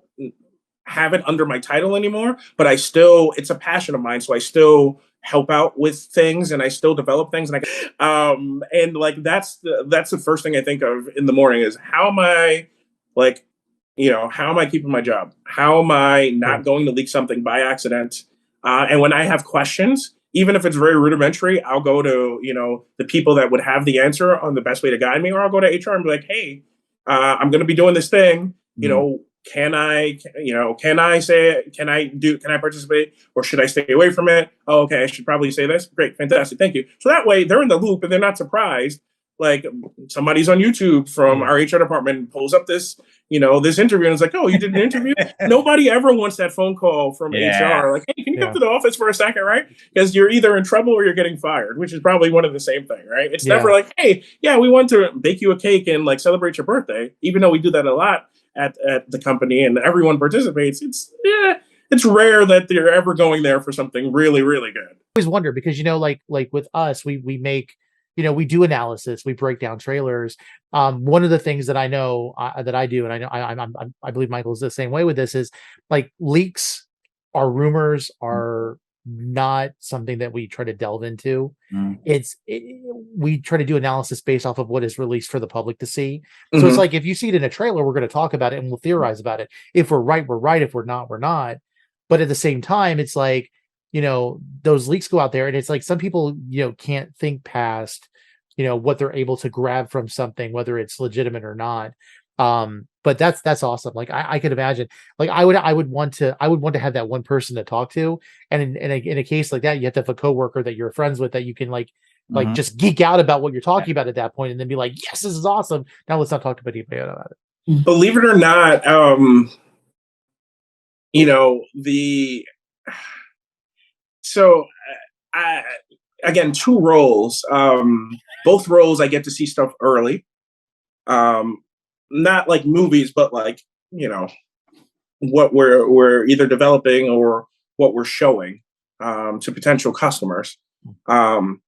have it under my title anymore, but it's a passion of mine, so I still help out with things, and I still develop things, and like that's the first thing I think of in the morning is how am I, like, how am I keeping my job? How am I not
Sure.
going to leak something by accident? And when I have questions, even if it's very rudimentary, I'll go to the people that would have the answer on the best way to guide me, or I'll go to HR and be like, "Hey, I'm going to be doing this thing.
Mm,
Can I participate, or should I stay away from it? Oh, okay, I should probably say this. Great, fantastic, thank you." So that way they're in the loop and they're not surprised. Like, somebody's on YouTube from
Yeah.
our HR department pulls up this interview, and it's like, "Oh, you did an interview." Nobody ever wants that phone call from
yeah.
HR like, "Hey, can you come
Yeah.
to the office for a second?" Right? Because you're either in trouble or you're getting fired, which is probably one of the same thing, right? It's never
Yeah.
like, "Hey, yeah, we want to bake you a cake and like celebrate your birthday," even though we do that a lot at the company and everyone participates. It's rare that they're ever going there for something really, really good.
Always wonder because like with us, we make we do analysis, we break down trailers. One of the things that I know that I do, and I know I believe Michael's the same way with this, is like leaks or rumors are not something that we try to delve into.
Mm,
We try to do analysis based off of what is released for the public to see. So it's
Mm-hmm.
like if you see it in a trailer, we're going to talk about it and we'll theorize about it. If we're right, we're right. If we're not, we're not. But at the same time, it's like those leaks go out there and it's like some people can't think past what they're able to grab from something, whether it's legitimate or not. But that's awesome. Like I could imagine, like I would want to have that one person to talk to. And in a case like that, you have to have a coworker that you're friends with that you can like
Mhm.
just geek out about what you're talking about at that point, and then be like, yes, this is awesome. Now let's not talk to anybody about it.
Believe it or not, you know, the so I again, two roles. Both roles I get to see stuff early. Um, Not like movies, but like, you know, what we're either developing or what we're showing to potential customers. Um,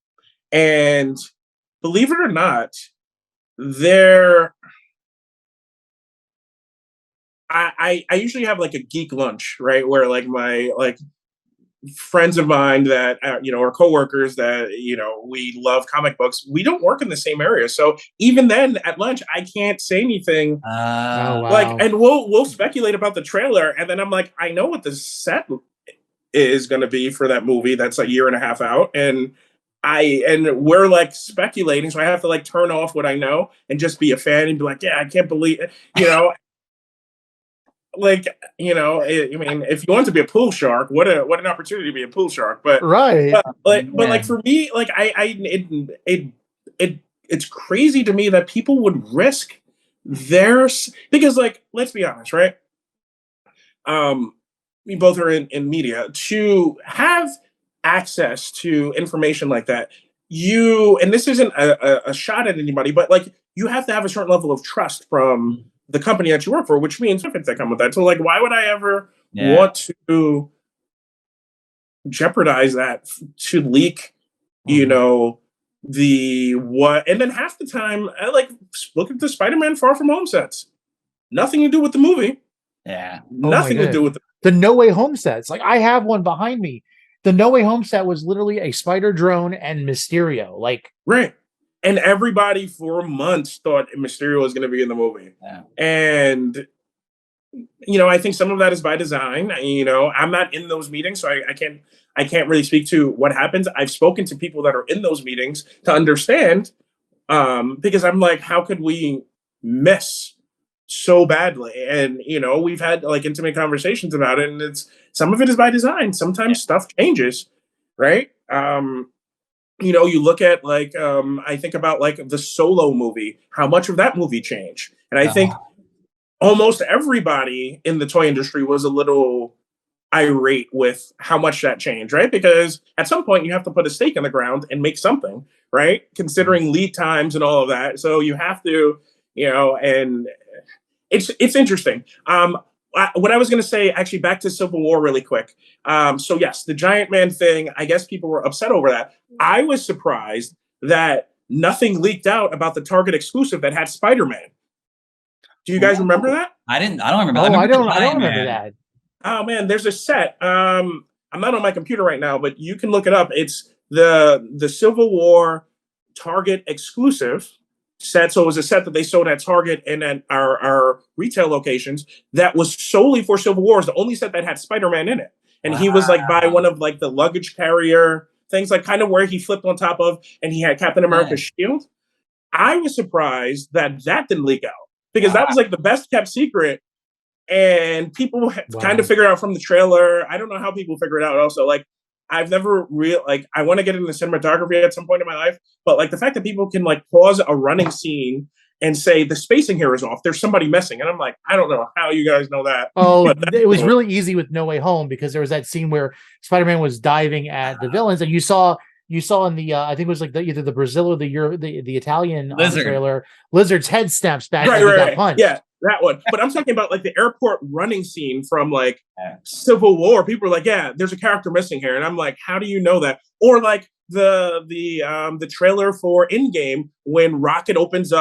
and believe it or not, there I usually have like a geek lunch, right? Where like my like friends of mine that you know, are coworkers that, you know, we love comic books. We don't work in the same area, so even then at lunch, I can't say anything.
Oh
Like,
wow.
and we'll speculate about the trailer, and then I'm like, I know what the set is going to be for that movie that's a year and a half out, and we're like speculating, so I have to like turn off what I know and just be a fan and be like, yeah, I can't believe it. You know, like, you know, I mean, if you want to be a pool shark, what an opportunity to be a pool shark. But
Right.
like
Man.
for me, like it's crazy to me that people would risk theirs, because like, let's be honest, right? We both are in media, to have access to information like that. You, and this isn't a shot at anybody, but like, you have to have a certain level of trust from the company that you work for, which means benefits that come with that. So like, why would I ever
Yeah.
want to jeopardize that to leak, you
Mhm.
know, the what? And then half the time, I like look at the Spider-Man Far From Home sets. Nothing to do with the movie.
Yeah.
Oh my
Nothing to
goodness.
do with the
The No Way Home sets. Like I have one behind me. The No Way Home set was literally a spider drone and Mysterio. Like,
right. And everybody for months thought Mysterio was going to be in the movie.
Yeah.
And you know, I think some of that is by design. You know, I'm not in those meetings, so I can't really speak to what happens. I've spoken to people that are in those meetings to understand, because I'm like, how could we miss so badly? And you know, we've had like intimate conversations about it, and it's some of it is by design.
Yeah.
Sometimes stuff changes, right? You know, you look at like, I think about like the Solo movie, how much of that movie changed, and I think
Oh,
almost everybody in the toy industry was a little irate with how much that changed, right? Because at some point you have to put a stake in the ground and make something, right?
mhm.
Considering lead times and all of that. So you have to, you know, and it's interesting. What I was going to say, actually, back to Civil War really quick. So yes, the Giant Man thing. I guess people were upset over that. I was surprised that nothing leaked out about the Target exclusive that had Spider Man. Do you guys remember
Ooh.
that?
I don't remember. I
oh,
remember the
I don't
Giant
remember
Man.
that.
Oh man, there's a set. I'm not on my computer right now, but you can look it up. It's the Civil War Target exclusive set. So it was a set that they sold at Target and at our retail locations that was solely for Civil War. It's the only set that had Spider-Man in it. And he was like by one
Wow.
of like the luggage carrier things, like kind of where he flipped on top of, and he had Captain America's
Nice.
shield. I was surprised that that didn't leak out, because that
Wow.
was like the best kept secret, and people kind of
Wow.
figure out from the trailer. I don't know how people figure it out. Also, like, I've never real like, I want to get into cinematography at some point in my life, but like the fact that people can like pause a running scene and say the spacing here is off, there's somebody missing, and I'm like, I don't know how you guys know that,
Oh,
but that's
it was
cool.
really easy with No Way Home because there was that scene where Spider-Man was diving at the villains, and you saw in the I think it was like either the Brazil or the Euro, the Italian
Lizard.
trailer, Lizard's head snaps back
Right,
as he
right,
got
right. Yeah,
punched.
that one. But I'm talking about like the airport running scene from like
Yeah.
Civil War. People are like, yeah, there's a character missing here, and I'm like, how do you know that? Or like the trailer for Endgame, when the Rocket opens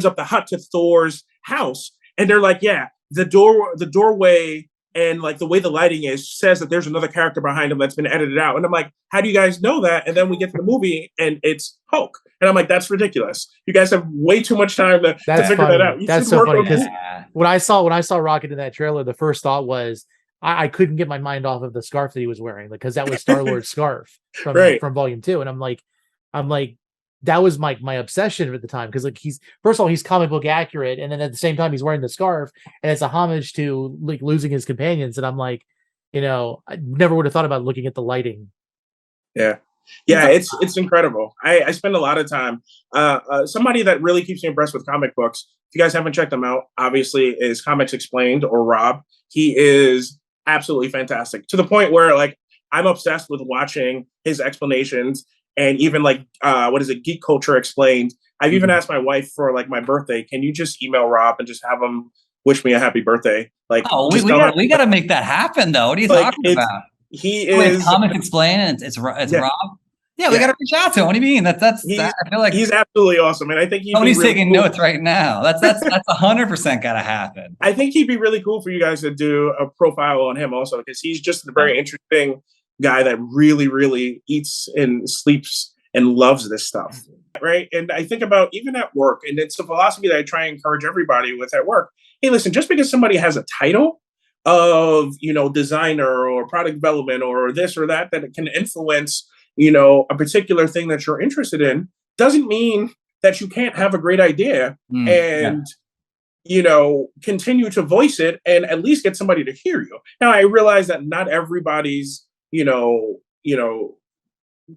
up the hut to Thor's house, and they're like, yeah, the doorway and like the way the lighting is says that there's another character behind him that's been edited out. And I'm like, how do you guys know that? And then we get to the movie and it's Hulk. And I'm like, that's ridiculous. You guys have way too much time to
That's
figure that
funny.
out. You
That's
should
so
work
funny
on
because
movies.
Yeah.
when I saw Rocket in that trailer, the first thought was I couldn't get my mind off of the scarf that he was wearing because that was Star Lord's scarf from
Right.
Volume 2, and I'm like, that was my obsession at the time, because like he's, first of all, he's comic book accurate, and then at the same time he's wearing the scarf, and it's a homage to like losing his companions. And I'm like, I never would have thought about looking at the lighting.
Yeah. Yeah, it's incredible. I spend a lot of time. Somebody that really keeps me impressed with comic books, if you guys haven't checked them out, obviously, is Comics Explained, or Rob. He is absolutely fantastic, to the point where like I'm obsessed with watching his explanations, and even like what is it, Geek Culture Explained. I've even asked my wife for like my birthday, can you just email Rob and just have him wish me a happy birthday? Like,
Oh,
just
we got to make that happen, though. What are you
like
talking about?
he
Wait,
is
Comics Explain, and it's
yeah,
Rob. Yeah, we
yeah.
got to reach out to him. What do you mean? That's that. I feel like
He's absolutely awesome, and I think he'd be
Tony's
really
taking
cool.
notes right now. That's 100% got to happen.
I think he'd be really cool for you guys to do a profile on him also, because he's just a very interesting guy that really, really eats and sleeps and loves this stuff, right? And I think about even at work, and it's a philosophy that I try and encourage everybody with at work. Hey, listen, just because somebody has a title of, designer or product development or this or that, that it can influence, a particular thing that you're interested in, doesn't mean that you can't have a great idea and continue to voice it and at least get somebody to hear you. Now, I realize that not everybody's,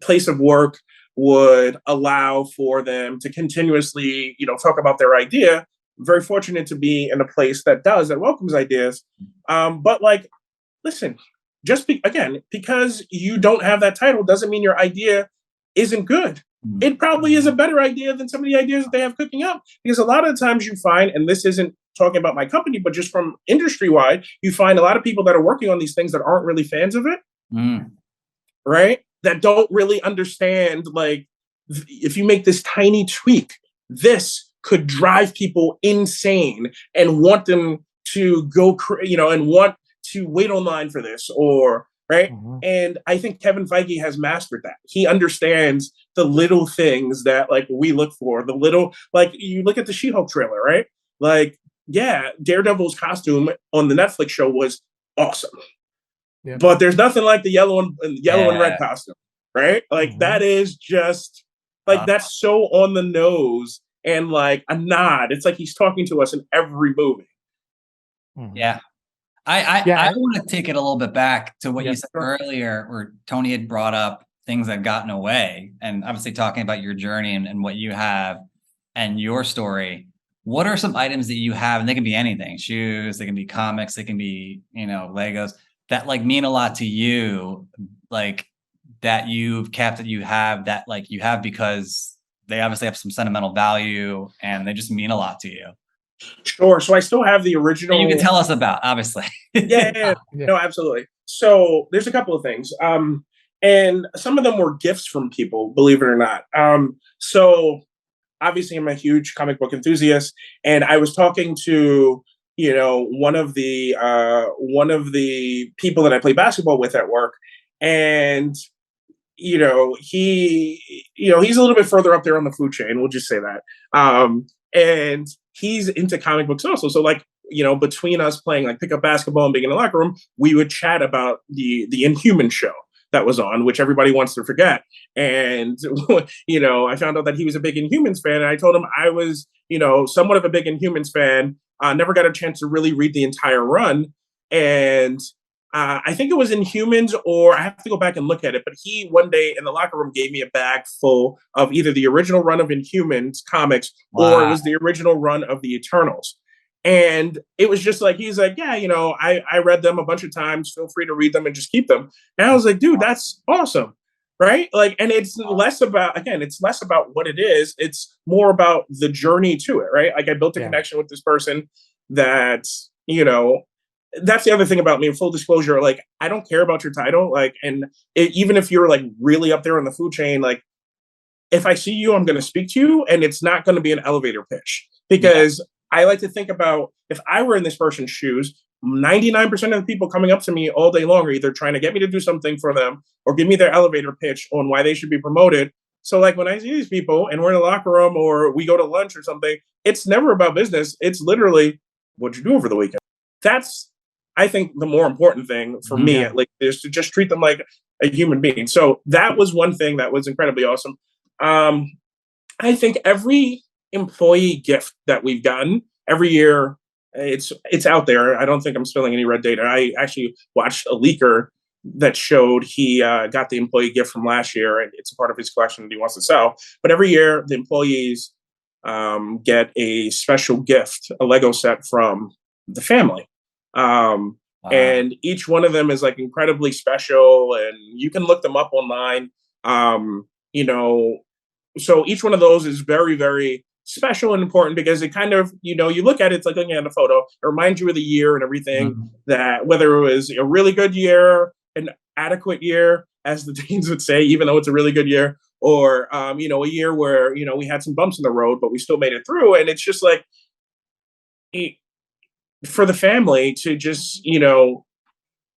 place of work would allow for them to continuously, talk about their idea. I'm very fortunate to be in a place that welcomes ideas. But like, listen, again, because you don't have that title doesn't mean your idea isn't good. It probably is a better idea than some of the ideas that they have cooking up. Because a lot of times you find, and this isn't talking about my company, but just from industry wide, you find a lot of people that are working on these things that aren't really fans of it, right? That don't really understand, like, if you make this tiny tweak, this could drive people insane and want them to go, and want to wait online for this, or right. And I think Kevin Feige has mastered that. He understands the little things that like we look for, the little, like you look at the She-Hulk trailer, right? Like, yeah, Daredevil's costume on the Netflix show was awesome. Yeah. But there's nothing like the yellow and red costume, right? Like that is just like that's so on the nose and like a nod. It's like he's talking to us in every movie.
Yeah. I want to take it a little bit back to what you said earlier, where Tony had brought up things that gotten away, and obviously talking about your journey and what you have and your story. What are some items that you have, and they can be anything, shoes, they can be comics, they can be, Legos, that like mean a lot to you, like that you've kept, that you have, that like you have because they obviously have some sentimental value and they just mean a lot to you?
Sure. So I still have the original.
You can tell us about, obviously.
Yeah. No, absolutely. So there's a couple of things. And some of them were gifts from people, believe it or not. So obviously I'm a huge comic book enthusiast, and I was talking to, one of the people that I play basketball with at work, and he's a little bit further up there on the food chain. We'll just say that. And he's into comic books also. So like, between us playing like pickup basketball and being in the locker room, we would chat about the Inhuman show that was on, which everybody wants to forget. And, I found out that he was a big Inhumans fan. And I told him I was, somewhat of a big Inhumans fan. Never got a chance to really read the entire run. And I think it was Inhumans, or I have to go back and look at it. But he one day in the locker room gave me a bag full of either the original run of Inhumans comics, or it was the original run of the Eternals. And it was just like, he's like, yeah, I read them a bunch of times. Feel free to read them and just keep them. And I was like, dude, that's awesome. Right. Like, and it's less about what it is. It's more about the journey to it. Right. Like I built a connection with this person that, that's the other thing about me, in full disclosure. Like, I don't care about your title. Like, and even if you're like really up there in the food chain, like if I see you, I'm going to speak to you, and it's not going to be an elevator pitch, because I like to think about, if I were in this person's shoes, 99% of the people coming up to me all day long are either trying to get me to do something for them or give me their elevator pitch on why they should be promoted. So like when I see these people and we're in the locker room or we go to lunch or something, it's never about business. It's literally, what'd you do over the weekend? That's, I think, the more important thing for me, at least, is to just treat them like a human being. So that was one thing that was incredibly awesome. I think every employee gift that we've gotten every year, it's out there. I don't think I'm spilling any red data. I actually watched a leaker that showed he got the employee gift from last year, and it's a part of his collection that he wants to sell. But every year, the employees get a special gift, a Lego set from the family.
Wow.
And each one of them is like incredibly special, and you can look them up online. You know, so each one of those is very, very special and important because it kind of, you look at it, it's like looking at a photo. It reminds you of the year and everything,
Mhm.
that whether it was a really good year, an adequate year, as the teens would say, even though it's a really good year, or a year where we had some bumps in the road, but we still made it through. And it's just like it, for the family to just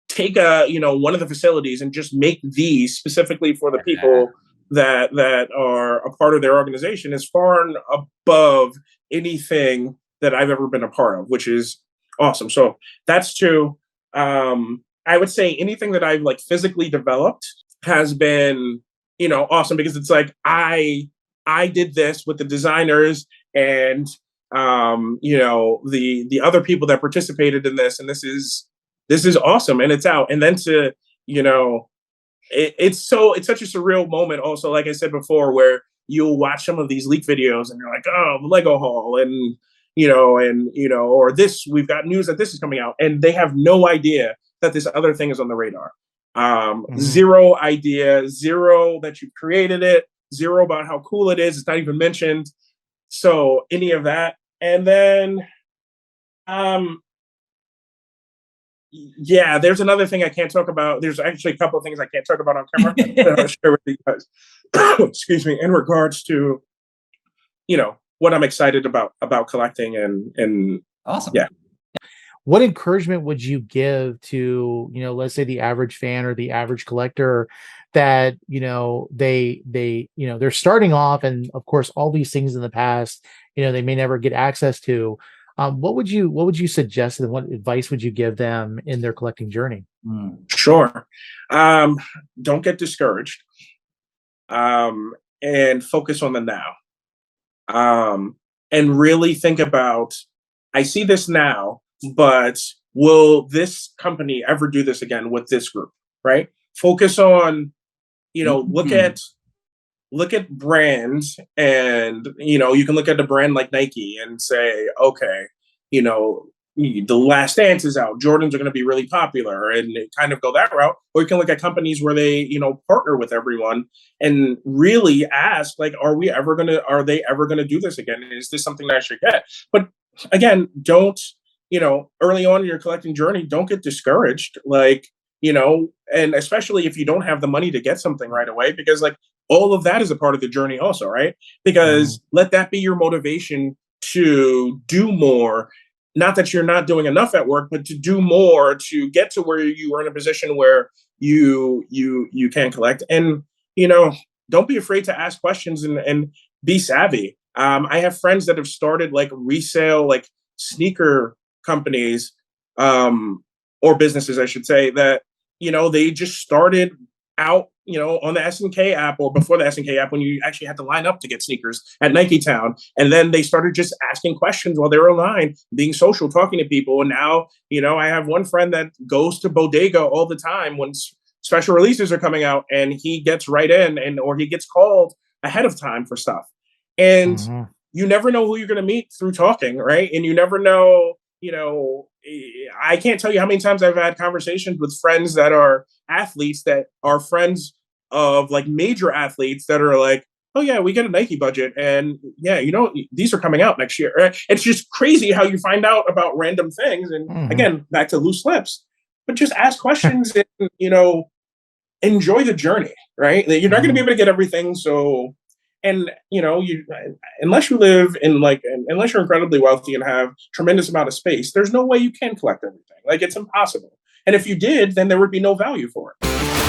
take one of the facilities and just make these specifically for the
Yeah.
people that are a part of their organization is far and above anything that I've ever been a part of, which is awesome. So that's two. I would say anything that I've like physically developed has been awesome because it's like I did this with the designers and the other people that participated in this, and this is awesome, and it's out. And then to you know it's such a surreal moment also, like I said before, where you'll watch some of these leak videos and you're like, oh, the Lego haul, or this, we've got news that this is coming out, and they have no idea that this other thing is on the radar.
Mhm.
Zero idea, zero that you created it, zero about how cool it is, it's not even mentioned. So any of that. And then um yeah, there's another thing I can't talk about. There's actually a couple of things I can't talk about on camera that I'll share with you guys. Excuse me, in regards to what I'm excited about collecting and
Awesome.
yeah.
What encouragement would you give to, let's say the average fan or the average collector that, they're starting off, and of course all these things in the past, they may never get access to. What would you suggest and what advice would you give them in their collecting journey?
Mm.
Sure. Um, don't get discouraged. And focus on the now. And really think about, I see this now, but will this company ever do this again with this group? Right? Focus on, look
Mhm.
at brands, and you can look at a brand like Nike and say, okay, you know the Last Dance is out, Jordans are going to be really popular, and kind of go that route. Or you can look at companies where they partner with everyone and really ask, like, are they ever going to do this again? Is this something that I should get? But again, don't, early on in your collecting journey, don't get discouraged, like, and especially if you don't have the money to get something right away, because like all of that is a part of the journey also, right?
Mhm.
Because let that be your motivation to do more. Not that you're not doing enough at work, but to do more, to get to where you are in a position where you can collect. And you know don't be afraid to ask questions, and be savvy. I have friends that have started like resale, like sneaker companies, or businesses, I should say, that they just started out, on the SNK app, or before the SNK app, when you actually had to line up to get sneakers at Nike Town. And then they started just asking questions while they were online, being social, talking to people. And now, I have one friend that goes to Bodega all the time when special releases are coming out, and he gets right in, or he gets called ahead of time for stuff. And
Mhm.
you never know who you're going to meet through talking, right? And you never know, I can't tell you how many times I've had conversations with friends that are athletes, that are friends of like major athletes, that are like, oh yeah, we get a Nike budget, and yeah, these are coming out next year. Right? It's just crazy how you find out about random things. And
Mhm.
again, back to loose lips, but just ask questions, and enjoy the journey. Right? You're not going to be
Mhm.
able to get everything, so. And you unless you live in like unless you're incredibly wealthy and have tremendous amount of space, there's no way you can collect everything. Like, it's impossible. And if you did, then there would be no value for it.